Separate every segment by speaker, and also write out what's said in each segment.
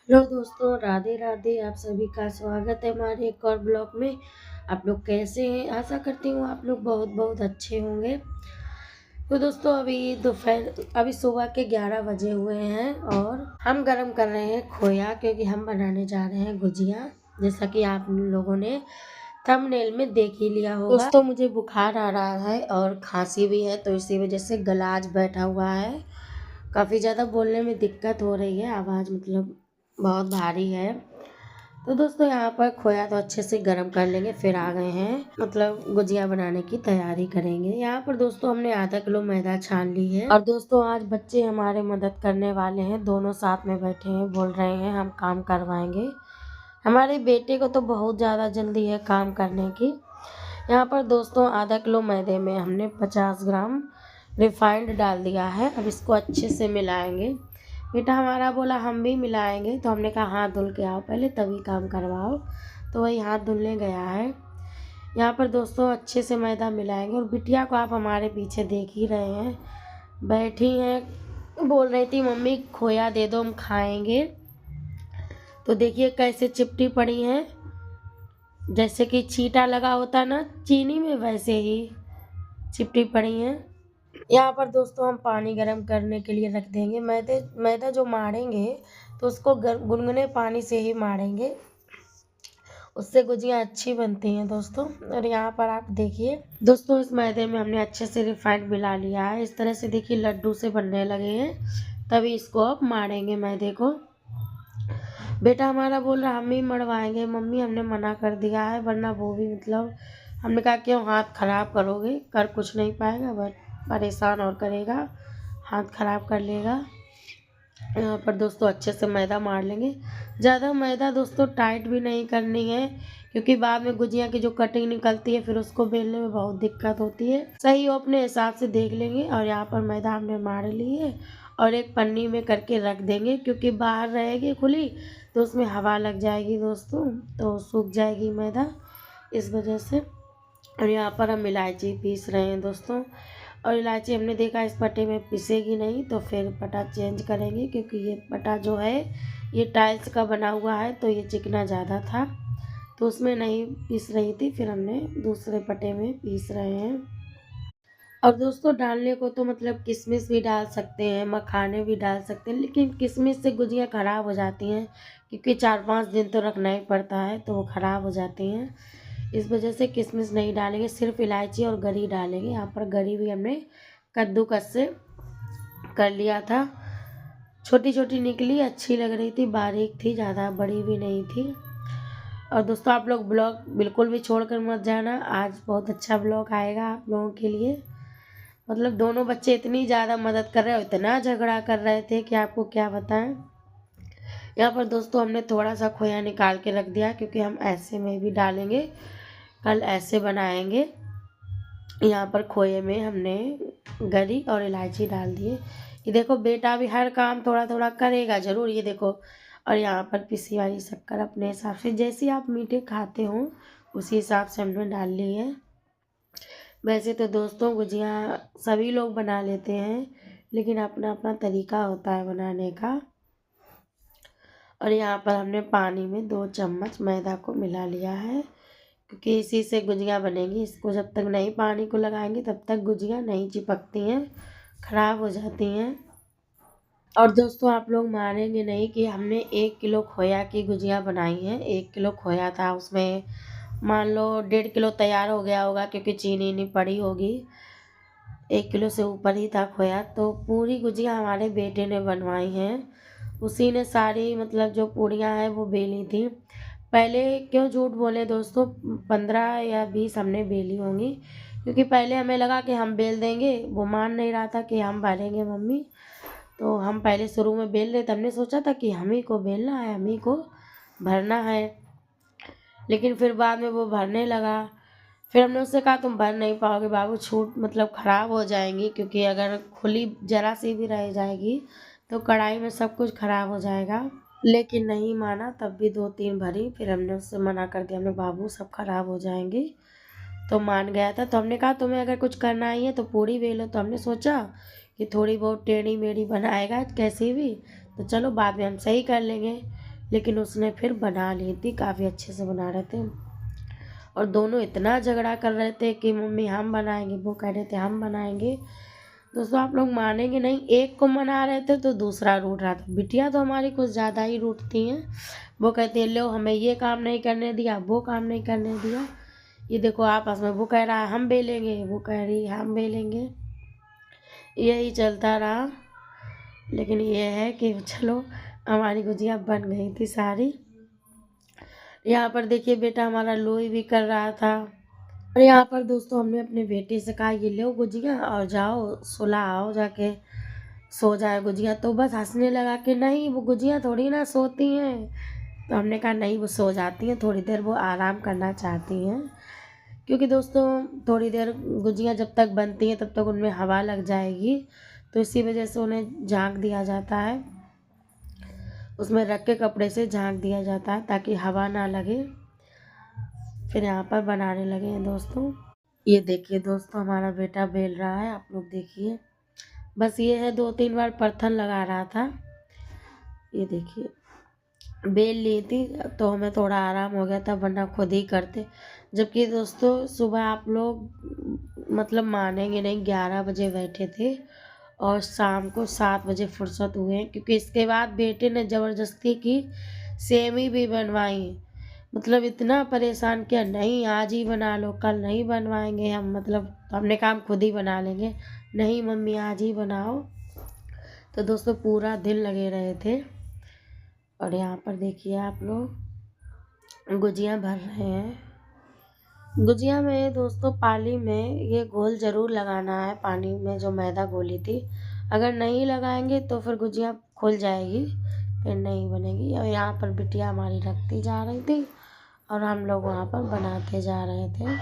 Speaker 1: Hello दोस्तों, राधे राधे। आप सभी का स्वागत है हमारे एक और ब्लॉग में। आप लोग कैसे हैं? आशा करती हूँ आप लोग बहुत बहुत अच्छे होंगे। तो दोस्तों, अभी सुबह के 11 बजे हुए हैं और हम गरम कर रहे हैं खोया, क्योंकि हम बनाने जा रहे हैं गुजिया। जैसा कि आप लोगों ने थंबनेल में देख ही लिया होगा। दोस्तों, मुझे बुखार आ रहा है और खांसी भी है, तो इसी वजह से गला आज बैठा हुआ है। काफ़ी ज़्यादा बोलने में दिक्कत हो रही है, आवाज़ मतलब बहुत भारी है। तो दोस्तों, यहाँ पर खोया तो अच्छे से गर्म कर लेंगे, फिर आ गए हैं मतलब गुजिया बनाने की तैयारी करेंगे। यहाँ पर दोस्तों हमने आधा किलो मैदा छान ली है। और दोस्तों, आज बच्चे हमारे मदद करने वाले हैं, दोनों साथ में बैठे हैं, बोल रहे हैं हम काम करवाएंगे। हमारे बेटे को तो बहुत ज़्यादा जल्दी है काम करने की। यहाँ पर दोस्तों आधा किलो मैदे में हमने 50 ग्राम रिफाइंड डाल दिया है। अब इसको अच्छे से मिलाएंगे। बेटा हमारा बोला हम भी मिलाएंगे, तो हमने कहा हाथ धुल के आओ पहले, तभी काम करवाओ। तो वही हाथ धुलने गया है। यहाँ पर दोस्तों अच्छे से मैदा मिलाएंगे। और बिटिया को आप हमारे पीछे देख ही रहे हैं, बैठी हैं, बोल रही थी मम्मी खोया दे दो हम खाएंगे। तो देखिए कैसे चिपटी पड़ी हैं, जैसे कि छींटा लगा होता ना चीनी में, वैसे ही चिपटी पड़ी हैं। यहाँ पर दोस्तों हम पानी गर्म करने के लिए रख देंगे। मैदा जो मारेंगे तो उसको गुनगुने पानी से ही मारेंगे, उससे गुजिया अच्छी बनती हैं दोस्तों। और यहाँ पर आप देखिए दोस्तों, इस मैदे में हमने अच्छे से रिफाइंड मिला लिया है। इस तरह से देखिए लड्डू से बनने लगे हैं, तभी इसको अब मारेंगे मैदे को। बेटा हमारा बोल रहा हम ही मरवाएंगे मम्मी, हमने मना कर दिया है, वरना वो भी मतलब हमने कहा क्यों हाथ खराब करोगे, कर कुछ नहीं पाएगा, बट परेशान और करेगा, हाथ खराब कर लेगा। यहाँ पर दोस्तों अच्छे से मैदा मार लेंगे। ज़्यादा मैदा दोस्तों टाइट भी नहीं करनी है, क्योंकि बाद में गुजिया की जो कटिंग निकलती है फिर उसको बेलने में बहुत दिक्कत होती है। सही हो अपने हिसाब से देख लेंगे। और यहाँ पर मैदा हमने मार ली है और एक पन्नी में करके रख देंगे, क्योंकि बाहर रहेगी खुली तो उसमें हवा लग जाएगी दोस्तों, तो सूख जाएगी मैदा, इस वजह से। और यहाँ पर हम इलायची पीस रहे हैं दोस्तों। और इलायची हमने देखा इस पट्टे में पिसेगी नहीं, तो फिर पट्टा चेंज करेंगे, क्योंकि ये पट्टा जो है ये टाइल्स का बना हुआ है, तो ये चिकना ज़्यादा था, तो उसमें नहीं पीस रही थी, फिर हमने दूसरे पट्टे में पीस रहे हैं। और दोस्तों डालने को तो मतलब किशमिश भी डाल सकते हैं, मखाने भी डाल सकते हैं, लेकिन किशमिश से गुजिया ख़राब हो जाती हैं, क्योंकि 4-5 दिन तो रखना ही पड़ता है, तो वो ख़राब हो जाती हैं। इस वजह से किशमिश नहीं डालेंगे, सिर्फ इलायची और गरी डालेंगे। यहाँ पर गरी भी हमने कद्दूकस से कर लिया था, छोटी छोटी निकली, अच्छी लग रही थी, बारीक थी, ज़्यादा बड़ी भी नहीं थी। और दोस्तों आप लोग ब्लॉग बिल्कुल भी छोड़कर मत जाना, आज बहुत अच्छा ब्लॉग आएगा आप लोगों के लिए। मतलब दोनों बच्चे इतनी ज़्यादा मदद कर रहे हो, इतना झगड़ा कर रहे थे कि आपको क्या बताएं। यहाँ पर दोस्तों हमने थोड़ा सा खोया निकाल के रख दिया, क्योंकि हम ऐसे में भी डालेंगे, कल ऐसे बनाएंगे। यहाँ पर खोए में हमने गरी और इलायची डाल दिए। ये देखो बेटा भी हर काम थोड़ा थोड़ा करेगा ज़रूर, ये देखो। और यहाँ पर पिसी वाली शक्कर अपने हिसाब से, जैसे आप मीठे खाते हो उसी हिसाब से हमने डाल ली है। वैसे तो दोस्तों गुजिया सभी लोग बना लेते हैं, लेकिन अपना अपना तरीका होता है बनाने का। और यहाँ पर हमने पानी में 2 चम्मच मैदा को मिला लिया है, क्योंकि इसी से गुजिया बनेगी। इसको जब तक नहीं पानी को लगाएंगे तब तक गुजिया नहीं चिपकती हैं, ख़राब हो जाती हैं। और दोस्तों आप लोग मानेंगे नहीं कि हमने 1 किलो खोया की गुजिया बनाई है। 1 किलो खोया था, उसमें मान लो 1.5 किलो तैयार हो गया होगा, क्योंकि चीनी नहीं पड़ी होगी। 1 किलो से ऊपर ही था खोया। तो पूरी गुजिया हमारे बेटे ने बनवाई हैं, उसी ने सारी मतलब जो पूड़ियाँ हैं वो बेली थी। पहले क्यों झूठ बोले दोस्तों, 15 या 20 हमने बेली होंगी, क्योंकि पहले हमें लगा कि हम बेल देंगे, वो मान नहीं रहा था कि हम भरेंगे मम्मी, तो हम पहले शुरू में बेल रहे थे। हमने सोचा था कि हम ही को बेलना है, हम ही को भरना है, लेकिन फिर बाद में वो भरने लगा। फिर हमने उससे कहा तुम भर नहीं पाओगे बाबू, छूट मतलब ख़राब हो जाएंगी, क्योंकि अगर खुली ज़रा सी भी रह जाएगी तो कढ़ाई में सब कुछ ख़राब हो जाएगा। लेकिन नहीं माना, तब भी 2-3 भरी, फिर हमने उससे मना कर दिया, हमने बाबू सब ख़राब हो जाएंगी, तो मान गया था। तो हमने कहा तुम्हें अगर कुछ करना ही है तो पूड़ी बेलो। तो हमने सोचा कि थोड़ी बहुत टेढ़ी मेढ़ी बनाएगा कैसी भी, तो चलो बाद में हम सही कर लेंगे, लेकिन उसने फिर बना ली थी, काफ़ी अच्छे से बना रहे थे। और दोनों इतना झगड़ा कर रहे थे कि मम्मी हम बनाएंगे, वो कह रहे थे हम बनाएंगे। दोस्तों आप लोग मानेंगे नहीं, एक को मना रहे थे तो दूसरा रूठ रहा था। बिटिया तो हमारी कुछ ज़्यादा ही रूठती हैं। वो कहती है लो हमें ये काम नहीं करने दिया, वो काम नहीं करने दिया। ये देखो आपस में, वो कह रहा है हम बेलेंगे, वो कह रही है हम बेलेंगे। यही चलता रहा। लेकिन ये है कि चलो हमारी गुजिया बन गई थी सारी। यहाँ पर देखिए बेटा हमारा लोई भी कर रहा था। और यहाँ पर दोस्तों हमने अपने बेटे से कहा ये लो गुजिया और जाओ सुला आओ, जाके सो जाए गुजिया। तो बस हंसने लगा कि नहीं वो गुजिया थोड़ी ना सोती हैं। तो हमने कहा नहीं वो सो जाती हैं, थोड़ी देर वो आराम करना चाहती हैं। क्योंकि दोस्तों थोड़ी देर गुजिया जब तक बनती हैं तब तक उनमें हवा लग जाएगी, तो इसी वजह से उन्हें झाँक दिया जाता है, उसमें रख के कपड़े से झाँक दिया जाता है ताकि हवा ना लगे। फिर यहाँ पर बनाने लगे हैं दोस्तों। ये देखिए दोस्तों हमारा बेटा बेल रहा है, आप लोग देखिए। बस ये है 2-3 बार परथन लगा रहा था। ये देखिए बेल ली थी तो हमें थोड़ा आराम हो गया था, वरना खुद ही करते। जबकि दोस्तों सुबह आप लोग मतलब मानेंगे नहीं 11 बजे बैठे थे और शाम को 7 बजे फुर्सत हुए हैं, क्योंकि इसके बाद बेटे ने ज़बरदस्ती की सेमी भी बनवाई। मतलब इतना परेशान किया, नहीं आज ही बना लो, कल नहीं बनवाएंगे हम, मतलब तो हमने काम खुद ही बना लेंगे। नहीं मम्मी आज ही बनाओ। तो दोस्तों पूरा दिन लगे रहे थे। और यहाँ पर देखिए आप लोग गुजिया भर रहे हैं। गुजिया में दोस्तों पाली में ये घोल ज़रूर लगाना है, पानी में जो मैदा घोली थी। अगर नहीं लगाएंगे तो फिर गुजिया खुल जाएगी, फिर नहीं बनेगी। और यहाँ पर बिटिया हमारी रखती जा रही थी और हम लोग वहाँ पर बनाते जा रहे थे।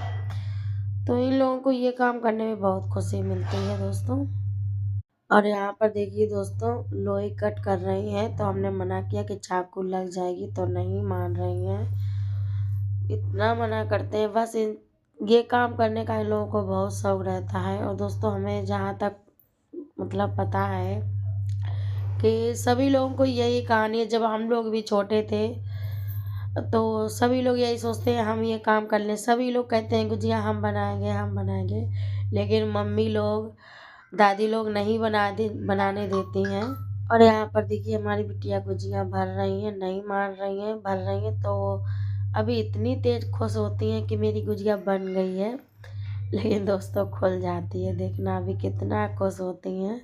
Speaker 1: तो इन लोगों को ये काम करने में बहुत खुशी मिलती है दोस्तों। और यहाँ पर देखिए दोस्तों लोई कट कर रही हैं, तो हमने मना किया कि चाकू लग जाएगी, तो नहीं मान रही हैं। इतना मना करते हैं, बस ये काम करने का इन लोगों को बहुत शौक रहता है। और दोस्तों हमें जहाँ तक मतलब पता है कि सभी लोगों को यही कहानी है। जब हम लोग भी छोटे थे तो सभी लोग यही सोचते हैं हम ये काम कर लें। सभी लोग कहते हैं गुजिया हम बनाएंगे हम बनाएंगे, लेकिन मम्मी लोग दादी लोग नहीं बनाने देती हैं। और यहाँ पर देखिए हमारी बिटिया गुजिया भर रही हैं, नहीं मान रही हैं, भर रही हैं। तो अभी इतनी तेज खुश होती हैं कि मेरी गुजिया बन गई है, लेकिन दोस्तों खुल जाती है। देखना अभी कितना खुश होती हैं।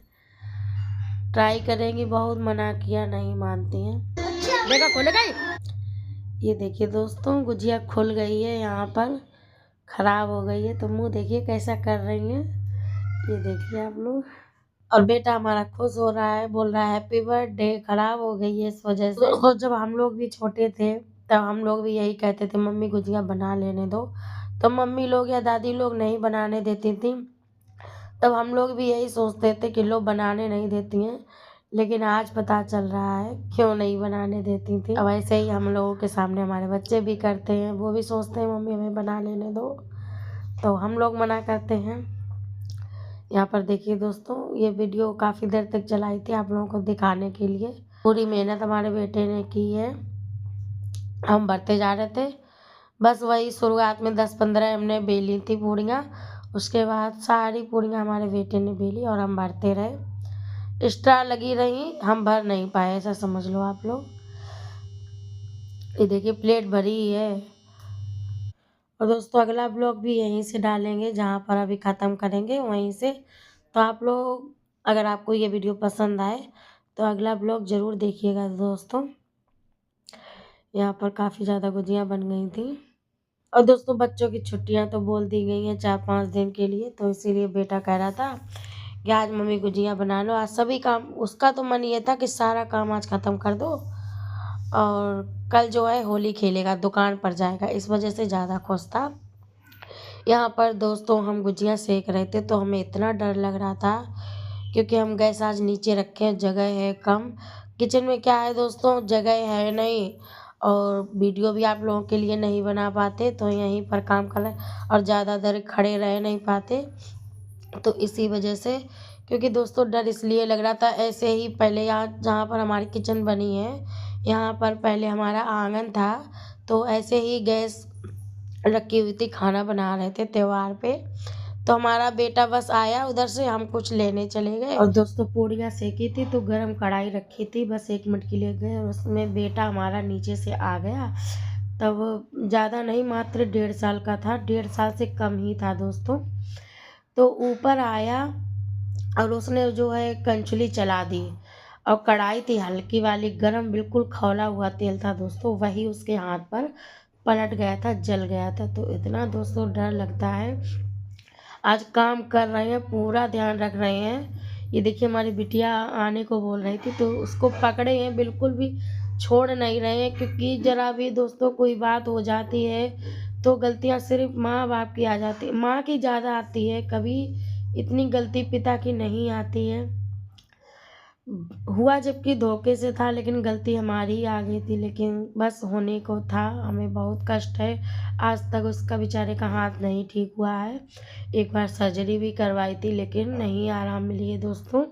Speaker 1: ट्राई करेंगी, बहुत मना किया नहीं मानती हैं। देखा खुल गई। ये देखिए दोस्तों गुजिया खुल गई है, यहाँ पर खराब हो गई है। तो मुँह देखिए कैसा कर रही हैं, ये देखिए आप लोग। और बेटा हमारा खुश हो रहा है, बोल रहा है हैप्पी बर्थडे। खराब हो गई है इस वजह से। तो जब हम लोग भी छोटे थे तब हम लोग भी यही कहते थे मम्मी गुजिया बना लेने दो, तो मम्मी लोग या दादी लोग नहीं बनाने देती थी। तब हम लोग भी यही सोचते थे कि लोग बनाने नहीं देती हैं, लेकिन आज पता चल रहा है क्यों नहीं बनाने देती थी। अब ऐसे ही हम लोगों के सामने हमारे बच्चे भी करते हैं, वो भी सोचते हैं मम्मी हमें बना लेने दो, तो हम लोग मना करते हैं। यहाँ पर देखिए दोस्तों ये वीडियो काफ़ी देर तक चलाई थी आप लोगों को दिखाने के लिए। पूरी मेहनत हमारे बेटे ने की है। हम भरते जा रहे थे, बस वही शुरुआत में 10-15 हमने बेली थी पूड़ियाँ, उसके बाद सारी पूड़ियाँ हमारे बेटे ने बेली और हम भरते रहे। एक्स्ट्रा लगी रही, हम भर नहीं पाए, ऐसा समझ लो आप लोग। ये देखिए प्लेट भरी ही है। और दोस्तों अगला ब्लॉग भी यहीं से डालेंगे, जहाँ पर अभी ख़त्म करेंगे वहीं से। तो आप लोग अगर आपको ये वीडियो पसंद आए तो अगला ब्लॉग ज़रूर देखिएगा दोस्तों। यहाँ पर काफ़ी ज़्यादा गुजिया बन गई थी। और दोस्तों बच्चों की छुट्टियाँ तो बोल दी गई हैं 4-5 दिन के लिए, तो इसीलिए बेटा कह रहा था कि आज मम्मी गुजिया बना लो। आज सभी काम, उसका तो मन ये था कि सारा काम आज ख़त्म कर दो और कल जो है होली खेलेगा, दुकान पर जाएगा, इस वजह से ज़्यादा खुश था। यहाँ पर दोस्तों हम गुजिया सेक रहे थे तो हमें इतना डर लग रहा था, क्योंकि हम गैस आज नीचे रखे हैं, जगह है कम। किचन में क्या है दोस्तों, जगह है नहीं और वीडियो भी आप लोगों के लिए नहीं बना पाते, तो यहीं पर काम कर रहे और ज़्यादा देर खड़े रह नहीं पाते, तो इसी वजह से। क्योंकि दोस्तों डर इसलिए लग रहा था, ऐसे ही पहले यहाँ जहाँ पर हमारी किचन बनी है यहाँ पर पहले हमारा आंगन था, तो ऐसे ही गैस रखी हुई थी, खाना बना रहे थे त्योहार पे। तो हमारा बेटा बस आया उधर से, हम कुछ लेने चले गए और दोस्तों पूड़ियाँ सेकी थी तो गरम कढ़ाई रखी थी, बस 1 मिनट के लिए गए और उसमें बेटा हमारा नीचे से आ गया। तब ज़्यादा नहीं, मात्र 1.5 साल का था, 1.5 साल से कम ही था दोस्तों। तो ऊपर आया और उसने जो है कंचुली चला दी और कढ़ाई थी हल्की वाली गरम, बिल्कुल खौला हुआ तेल था दोस्तों, वही उसके हाथ पर पलट गया था, जल गया था। तो इतना दोस्तों डर लगता है। आज काम कर रहे हैं, पूरा ध्यान रख रहे हैं। ये देखिए हमारी बिटिया आने को बोल रही थी तो उसको पकड़े हैं, बिल्कुल भी छोड़ नहीं रहे हैं, क्योंकि ज़रा भी दोस्तों कोई बात हो जाती है तो गलतियाँ सिर्फ माँ बाप की आ जाती है, माँ की ज़्यादा आती है, कभी इतनी गलती पिता की नहीं आती है। हुआ जबकि धोखे से था, लेकिन गलती हमारी ही आ गई थी, लेकिन बस होने को था। हमें बहुत कष्ट है, आज तक उसका बेचारे का हाथ नहीं ठीक हुआ है। एक बार सर्जरी भी करवाई थी लेकिन नहीं आराम मिली है दोस्तों,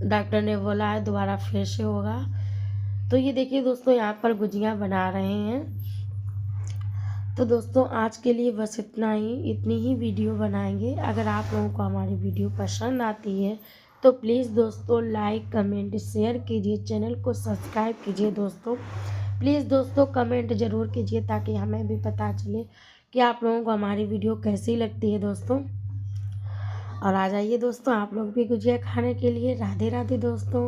Speaker 1: डॉक्टर ने बोला है दोबारा फिर से होगा। तो ये देखिए दोस्तों यहाँ पर गुजिया बना रहे हैं। तो दोस्तों आज के लिए बस इतना ही, इतनी ही वीडियो बनाएंगे। अगर आप लोगों को हमारी वीडियो पसंद आती है तो प्लीज़ दोस्तों लाइक कमेंट शेयर कीजिए, चैनल को सब्सक्राइब कीजिए दोस्तों। प्लीज़ दोस्तों कमेंट ज़रूर कीजिए ताकि हमें भी पता चले कि आप लोगों को हमारी वीडियो कैसी लगती है दोस्तों। और आ जाइए दोस्तों आप लोग भी गुजिया खाने के लिए। राधे राधे दोस्तों।